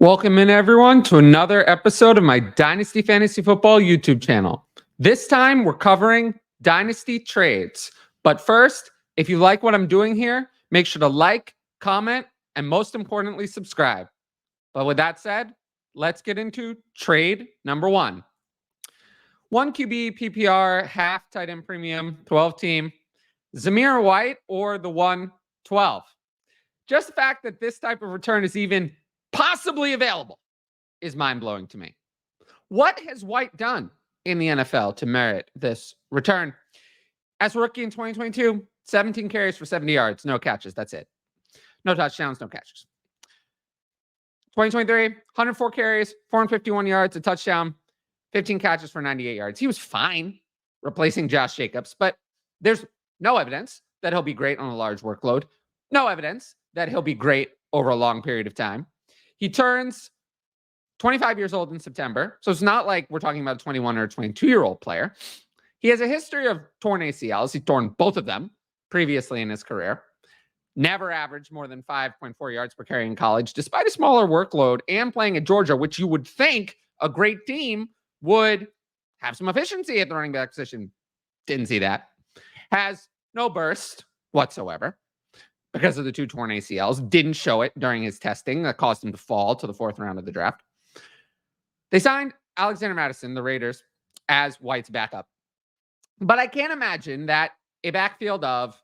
Welcome in, everyone, to another episode of my Dynasty Fantasy Football YouTube channel. This time, we're covering Dynasty trades. But first, if you like what I'm doing here, make sure to like, comment, and most importantly, subscribe. But with that said, let's get into trade number one. 1 QB PPR, half tight end premium, 12 team, Zamir White or the 112. Just the fact that this type of return is even possibly available is mind-blowing to me. What has White done in the NFL to merit this return? As a rookie in 2022, 17 carries for 70 yards, no catches. That's it. No touchdowns, no catches. 2023, 104 carries, 451 yards, a touchdown, 15 catches for 98 yards. He was fine replacing Josh Jacobs, but there's no evidence that he'll be great on a large workload. No evidence that he'll be great over a long period of time. He turns 25 years old in September, so it's not like we're talking about a 21 or a 22-year-old player. He has a history of torn ACLs. He's torn both of them previously in his career. Never averaged more than 5.4 yards per carry in college, despite a smaller workload and playing at Georgia, which you would think a great team would have some efficiency at the running back position. Didn't see that. Has no burst whatsoever because of the 2 torn ACLs. Didn't show it during his testing. That caused him to fall to the 4th round of the draft. They signed Alexander Mattison, the Raiders, as White's backup. But I can't imagine that a backfield of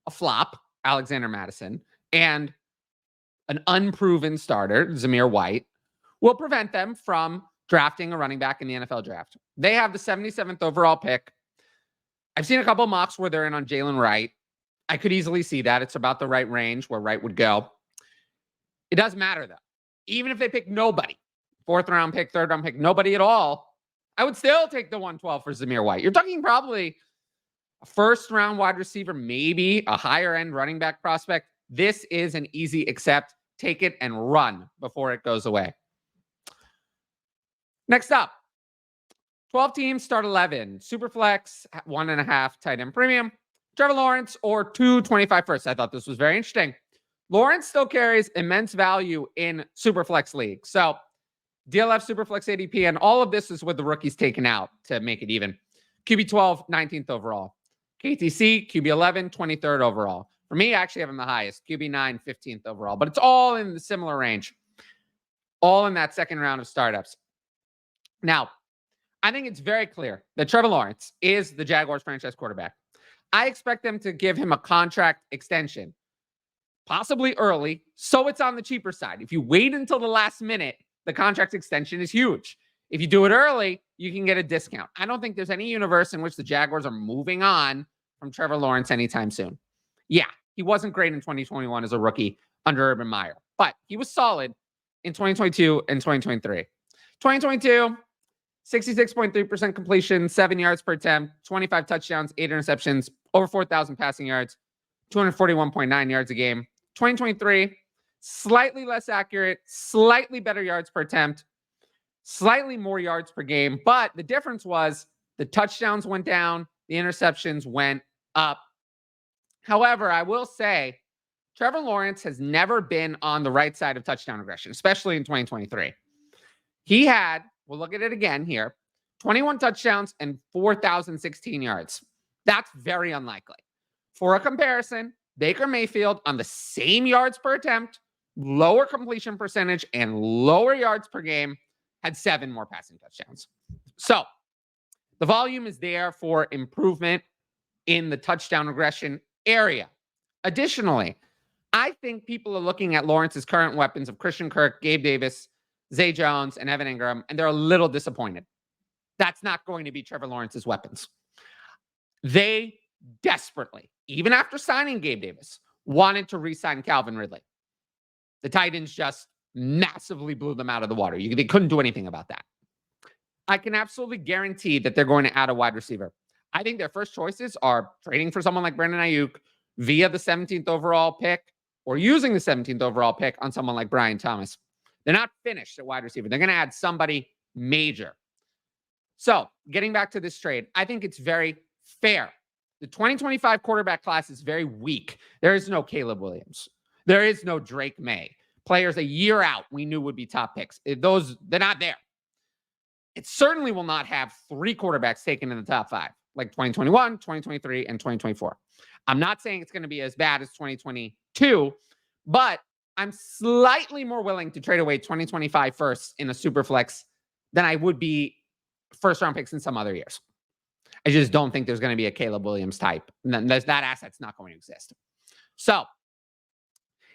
a flop, Alexander Mattison, and an unproven starter, Zamir White, will prevent them from drafting a running back in the NFL draft. They have the 77th overall pick. I've seen a couple of mocks where they're in on Jalen Wright. I could easily see that. It's about the right range where Wright would go. It doesn't matter, though. Even if they pick nobody, 4th round pick, 3rd round pick, nobody at all, I would still take the 112 for Zamir White. You're talking probably a 1st round wide receiver, maybe a higher end running back prospect. This is an easy accept. Take it and run before it goes away. Next up, 12 teams, start 11. Superflex, 1.5 tight end premium. Trevor Lawrence or 225 first. I thought this was very interesting. Lawrence still carries immense value in Superflex League. So DLF Superflex ADP and all of this is with the rookies taken out to make it even. QB 12, 19th overall. KTC, QB 11, 23rd overall. For me, I actually have him the highest. QB 9, 15th overall. But it's all in the similar range. All in that 2nd round of startups. Now, I think it's very clear that Trevor Lawrence is the Jaguars franchise quarterback. I expect them to give him a contract extension, possibly early, so it's on the cheaper side. If you wait until the last minute, the contract extension is huge. If you do it early, you can get a discount. I don't think there's any universe in which the Jaguars are moving on from Trevor Lawrence anytime soon. Yeah, he wasn't great in 2021 as a rookie under Urban Meyer, but he was solid in 2022 and 2023. 2022, 66.3% completion, 7 yards per attempt, 25 touchdowns, 8 interceptions, over 4,000 passing yards, 241.9 yards a game. 2023, slightly less accurate, slightly better yards per attempt, slightly more yards per game. But the difference was the touchdowns went down, the interceptions went up. However, I will say Trevor Lawrence has never been on the right side of touchdown regression, especially in 2023. He had, we'll look at it again here, 21 touchdowns and 4,016 yards. That's very unlikely. For a comparison, Baker Mayfield on the same yards per attempt, lower completion percentage, and lower yards per game had 7 more passing touchdowns. So the volume is there for improvement in the touchdown regression area. Additionally, I think people are looking at Lawrence's current weapons of Christian Kirk, Gabe Davis, Zay Jones, and Evan Ingram, and they're a little disappointed. That's not going to be Trevor Lawrence's weapons. They desperately, even after signing Gabe Davis, wanted to re-sign Calvin Ridley. The Titans just massively blew them out of the water. They couldn't do anything about that. I can absolutely guarantee that they're going to add a wide receiver. I think their first choices are trading for someone like Brandon Ayuk via the 17th overall pick or using the 17th overall pick on someone like Brian Thomas. They're not finished at wide receiver. They're going to add somebody major. So getting back to this trade, I think it's very fair. The 2025 quarterback class is very weak. There is no Caleb Williams. There is no Drake May. players a year out we knew would be top picks. They're not there. It certainly will not have 3 quarterbacks taken in the top 5, like 2021, 2023, and 2024. I'm not saying it's going to be as bad as 2022, but I'm slightly more willing to trade away 2025 firsts in a super flex than I would be first round picks in some other years. I just don't think there's going to be a Caleb Williams type. That asset's not going to exist. So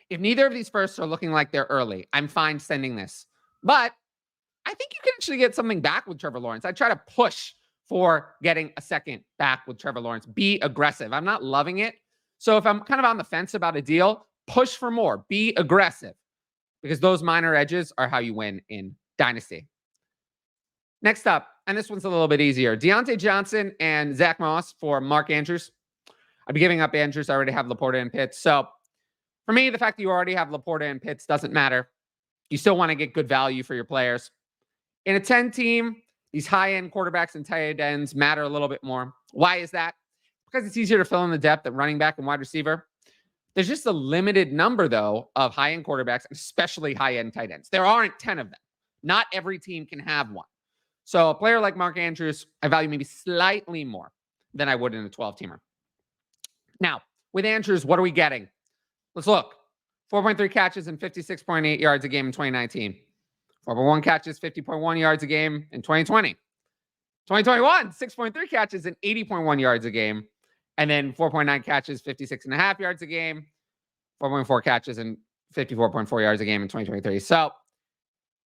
if neither of these firsts are looking like they're early, I'm fine sending this. But I think you can actually get something back with Trevor Lawrence. I try to push for getting a second back with Trevor Lawrence. Be aggressive. I'm not loving it. So if I'm kind of on the fence about a deal, push for more. Be aggressive. Because those minor edges are how you win in Dynasty. Next up, and this one's a little bit easier, Diontae Johnson and Zack Moss for Mark Andrews. I'd be giving up Andrews. I already have Laporta and Pitts. So for me, the fact that you already have Laporta and Pitts doesn't matter. You still want to get good value for your players. In a 10-team, these high-end quarterbacks and tight ends matter a little bit more. Why is that? Because it's easier to fill in the depth at running back and wide receiver. There's just a limited number, though, of high-end quarterbacks, especially high-end tight ends. There aren't 10 of them. Not every team can have one. So a player like Mark Andrews, I value maybe slightly more than I would in a 12-teamer. Now, with Andrews, what are we getting? Let's look. 4.3 catches and 56.8 yards a game in 2019. 4.1 catches, 50.1 yards a game in 2020. 2021, 6.3 catches and 80.1 yards a game. And then 4.9 catches, 56.5 yards a game. 4.4 catches and 54.4 yards a game in 2023. So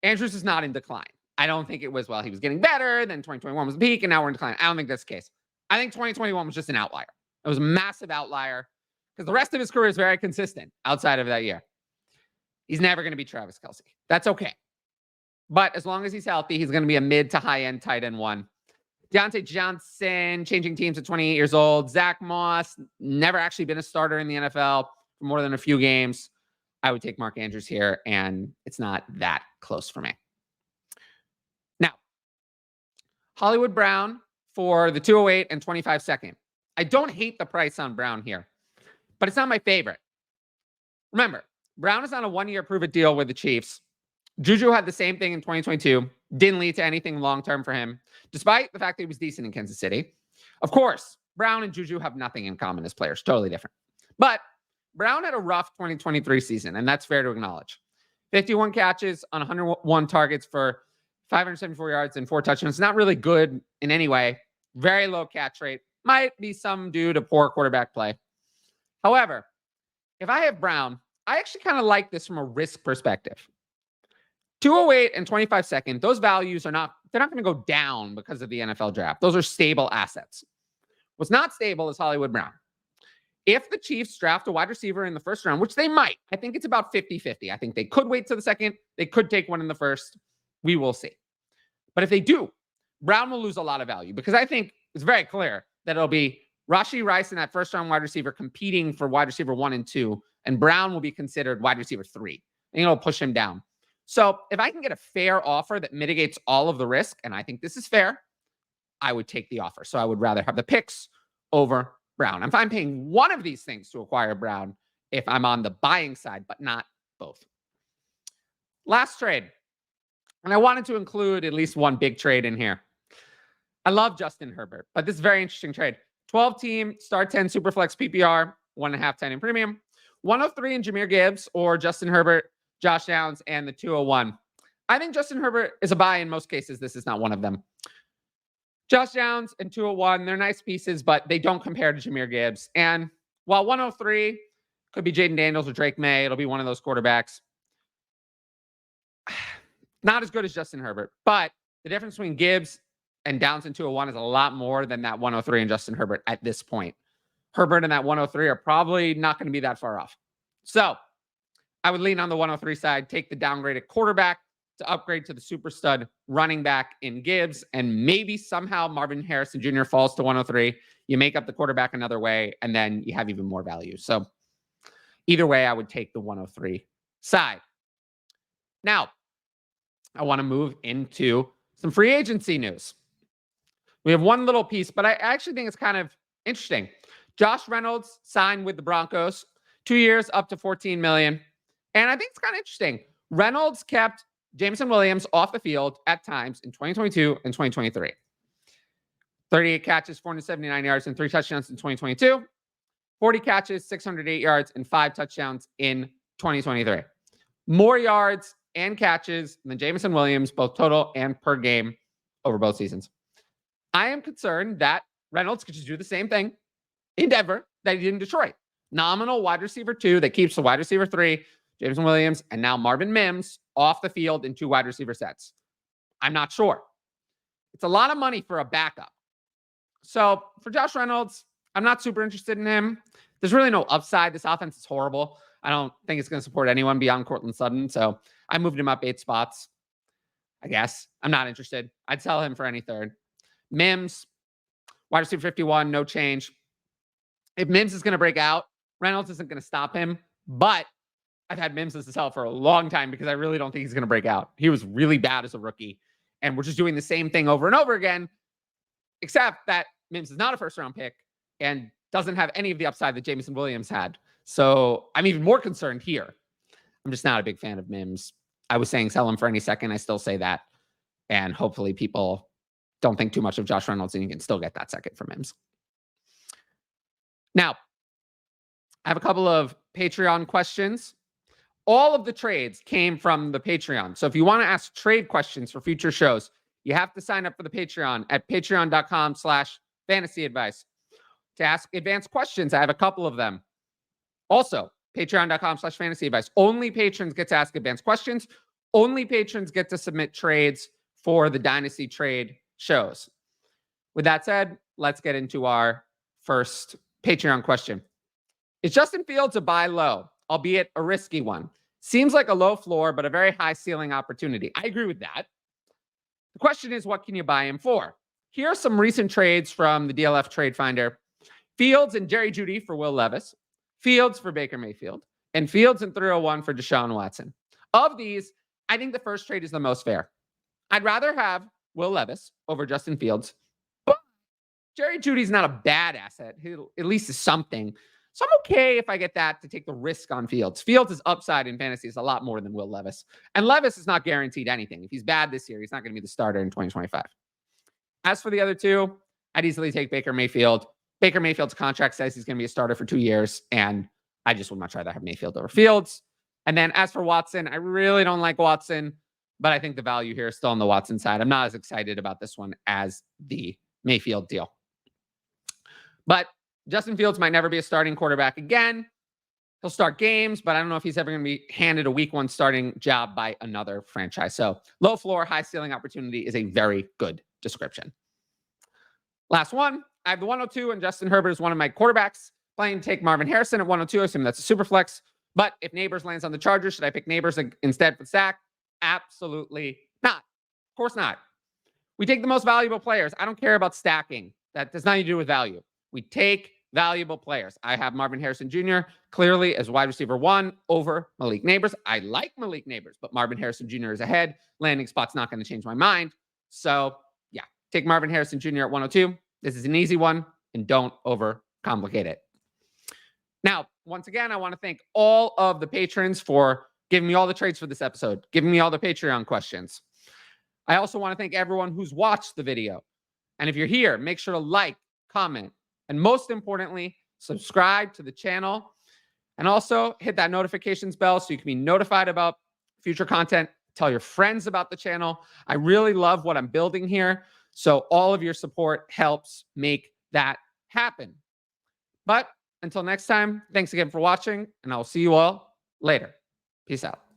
Andrews is not in decline. I don't think it was, he was getting better, then 2021 was the peak, and now we're in decline. I don't think that's the case. I think 2021 was just an outlier. It was a massive outlier because the rest of his career is very consistent outside of that year. He's never going to be Travis Kelce. That's okay. But as long as he's healthy, he's going to be a mid to high-end tight end 1. Diontae Johnson, changing teams at 28 years old. Zack Moss, never actually been a starter in the NFL for more than a few games. I would take Mark Andrews here, and it's not that close for me. Now, Hollywood Brown for the 208 and 25 second. I don't hate the price on Brown here, but it's not my favorite. Remember, Brown is on a 1-year prove-it deal with the Chiefs. Juju had the same thing in 2022. Didn't lead to anything long-term for him, despite the fact that he was decent in Kansas City. Of course, Brown and Juju have nothing in common as players. Totally different. But Brown had a rough 2023 season, and that's fair to acknowledge. 51 catches on 101 targets for 574 yards and 4 touchdowns. Not really good in any way. Very low catch rate. Might be some due to poor quarterback play. However, if I have Brown, I actually kind of like this from a risk perspective. 208 and 25 second, those values they're not going to go down because of the NFL draft. Those are stable assets. What's not stable is Hollywood Brown. If the Chiefs draft a wide receiver in the first round, which they might, I think it's about 50-50. I think they could wait till the second. They could take one in the first. We will see. But if they do, Brown will lose a lot of value because I think it's very clear that it'll be Rashee Rice and that first round wide receiver competing for wide receiver 1 and 2, and Brown will be considered wide receiver 3. And it'll push him down. So if I can get a fair offer that mitigates all of the risk, and I think this is fair, I would take the offer. So I would rather have the picks over Brown. I'm fine paying one of these things to acquire Brown if I'm on the buying side, but not both. Last trade. And I wanted to include at least one big trade in here. I love Justin Herbert, but this is a very interesting trade. 12-team, start 10, Superflex PPR, 1.5 10 in premium. 103 in Jahmyr Gibbs or Justin Herbert, Josh Downs, and the 201. I think Justin Herbert is a buy in most cases. This is not one of them. Josh Downs and 201, they're nice pieces, but they don't compare to Jahmyr Gibbs. And while 103 could be Jaden Daniels or Drake May, it'll be one of those quarterbacks. Not as good as Justin Herbert, but the difference between Gibbs and Downs and 201 is a lot more than that 103 and Justin Herbert at this point. Herbert and that 103 are probably not going to be that far off. So I would lean on the 103 side, take the downgraded quarterback to upgrade to the super stud running back in Gibbs, and maybe somehow Marvin Harrison Jr. falls to 103. You make up the quarterback another way, and then you have even more value. So either way, I would take the 103 side. Now, I want to move into some free agency news. We have one little piece, but I actually think it's kind of interesting. Josh Reynolds signed with the Broncos, 2 years up to $14 million. And I think it's kind of interesting. Reynolds kept Jameson Williams off the field at times in 2022 and 2023. 38 catches, 479 yards, and 3 touchdowns in 2022. 40 catches, 608 yards, and 5 touchdowns in 2023. More yards and catches than Jameson Williams, both total and per game over both seasons. I am concerned that Reynolds could just do the same thing in Denver that he did in Detroit. Nominal wide receiver 2 that keeps the wide receiver 3, Jameson Williams, and now Marvin Mims off the field in 2 wide receiver sets. I'm not sure. It's a lot of money for a backup. So for Josh Reynolds, I'm not super interested in him. There's really no upside. This offense is horrible. I don't think it's going to support anyone beyond Courtland Sutton. So I moved him up 8 spots. I guess I'm not interested. I'd sell him for any third. Mims, wide receiver 51, no change. If Mims is going to break out, Reynolds isn't going to stop him. But I've had Mims as a sell for a long time because I really don't think he's going to break out. He was really bad as a rookie. And we're just doing the same thing over and over again, except that Mims is not a first-round pick and doesn't have any of the upside that Jameson Williams had. So I'm even more concerned here. I'm just not a big fan of Mims. I was saying sell him for any second. I still say that. And hopefully people don't think too much of Josh Reynolds and you can still get that second for Mims. Now, I have a couple of Patreon questions. All of the trades came from the Patreon. So if you want to ask trade questions for future shows, you have to sign up for the Patreon at patreon.com/fantasyadvice. To ask advanced questions, I have a couple of them. Also, patreon.com/fantasyadvice. Only patrons get to ask advanced questions. Only patrons get to submit trades for the Dynasty trade shows. With that said, let's get into our first Patreon question. Is Justin Fields a buy low, albeit a risky one? Seems like a low floor, but a very high ceiling opportunity. I agree with that. The question is, what can you buy him for? Here are some recent trades from the DLF Trade Finder. Fields and Jerry Jeudy for Will Levis, Fields for Baker Mayfield, and Fields and 301 for Deshaun Watson. Of these, I think the first trade is the most fair. I'd rather have Will Levis over Justin Fields, but Jerry Jeudy's not a bad asset. He at least is something. So I'm okay if I get that to take the risk on Fields. Fields' upside in fantasy is a lot more than Will Levis. And Levis is not guaranteed anything. If he's bad this year, he's not going to be the starter in 2025. As for the other two, I'd easily take Baker Mayfield. Baker Mayfield's contract says he's going to be a starter for 2 years, and I just would much rather have Mayfield over Fields. And then as for Watson, I really don't like Watson, but I think the value here is still on the Watson side. I'm not as excited about this one as the Mayfield deal. But Justin Fields might never be a starting quarterback again. He'll start games, but I don't know if he's ever going to be handed a week 1 starting job by another franchise. So low floor, high ceiling opportunity is a very good description. Last one. I have the 102, and Justin Herbert is one of my quarterbacks. Playing to take Marvin Harrison at 102. I assume that's a super flex. But if Neighbors lands on the Chargers, should I pick Neighbors instead for Zack? Absolutely not. Of course not. We take the most valuable players. I don't care about stacking. That does nothing to do with value. We take valuable players. I have Marvin Harrison Jr. clearly as wide receiver 1 over Malik Neighbors. I like Malik Neighbors, but Marvin Harrison Jr. is ahead. Landing spot's not going to change my mind. So, yeah, take Marvin Harrison Jr. at 102. This is an easy one, and don't overcomplicate it. Now, once again, I want to thank all of the patrons for giving me all the trades for this episode, giving me all the Patreon questions. I also want to thank everyone who's watched the video. And if you're here, make sure to like, comment, and most importantly, subscribe to the channel. And also hit that notifications bell so you can be notified about future content. Tell your friends about the channel. I really love what I'm building here. So all of your support helps make that happen. But until next time, thanks again for watching, and I'll see you all later. Peace out.